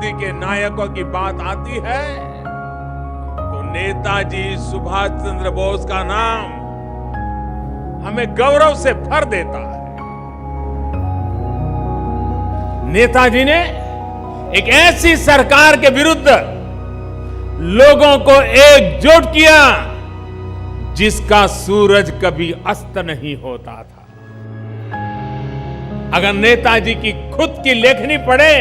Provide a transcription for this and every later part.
आजादी के नायकों की बात आती है तो नेताजी सुभाष चंद्र बोस का नाम हमें गौरव से भर देता है। नेताजी ने एक ऐसी सरकार के विरुद्ध लोगों को एकजुट किया जिसका सूरज कभी अस्त नहीं होता था। अगर नेताजी की खुद की लेखनी पढ़े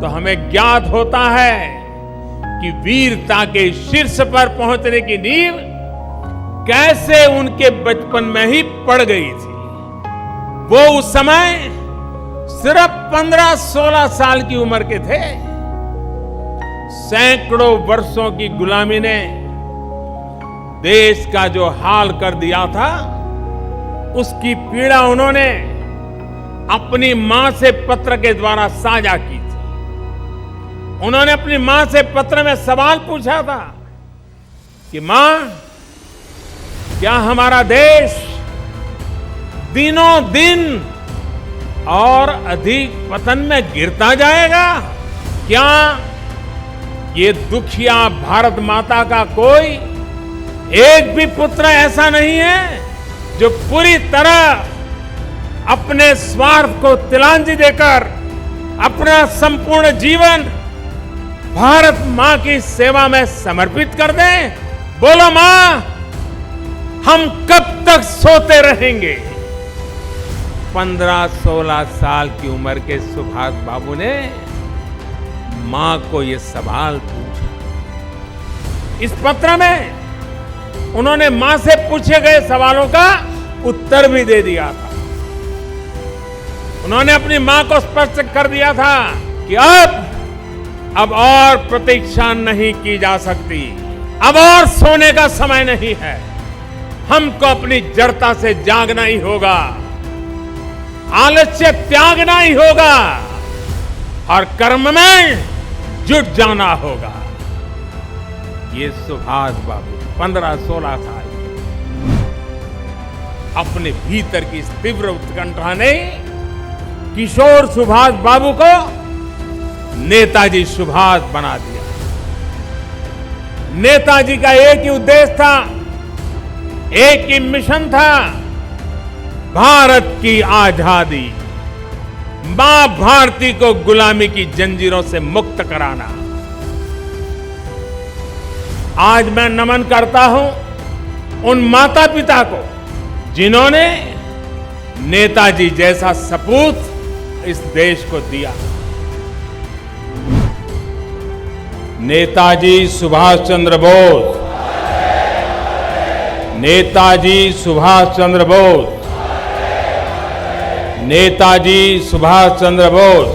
तो हमें ज्ञात होता है कि वीरता के शीर्ष पर पहुंचने की नींव कैसे उनके बचपन में ही पड़ गई थी। वो उस समय सिर्फ 15-16 साल की उम्र के थे। सैकड़ों वर्षों की गुलामी ने देश का जो हाल कर दिया था, उसकी पीड़ा उन्होंने अपनी मां से पत्र के द्वारा साझा की थी। उन्होंने अपनी मां से पत्र में सवाल पूछा था कि मां, क्या हमारा देश दिनों दिन और अधिक पतन में गिरता जाएगा? क्या ये दुखिया भारत माता का कोई एक भी पुत्र ऐसा नहीं है जो पूरी तरह अपने स्वार्थ को तिलांजलि देकर अपना संपूर्ण जीवन भारत मां की सेवा में समर्पित कर दें? बोलो मां, हम कब तक सोते रहेंगे? 15-16 साल की उम्र के सुभाष बाबू ने मां को यह सवाल पूछा। इस पत्र में उन्होंने मां से पूछे गए सवालों का उत्तर भी दे दिया था। उन्होंने अपनी मां को स्पष्ट कर दिया था कि अब और प्रतीक्षा नहीं की जा सकती, अब और सोने का समय नहीं है। हमको अपनी जड़ता से जागना ही होगा, आलस्य त्यागना ही होगा और कर्म में जुट जाना होगा। ये सुभाष बाबू 15-16 साल अपने भीतर की इस तीव्र उत्कंठा ने किशोर सुभाष बाबू को नेताजी सुभाष बना दिया। नेताजी का एक ही उद्देश्य था, एक ही मिशन था, भारत की आजादी, मां भारती को गुलामी की जंजीरों से मुक्त कराना। आज मैं नमन करता हूं उन माता पिता को जिन्होंने नेताजी जैसा सपूत इस देश को दिया। नेताजी सुभाष चंद्र बोस, नेताजी सुभाष चंद्र बोस, नेताजी सुभाष चंद्र बोस।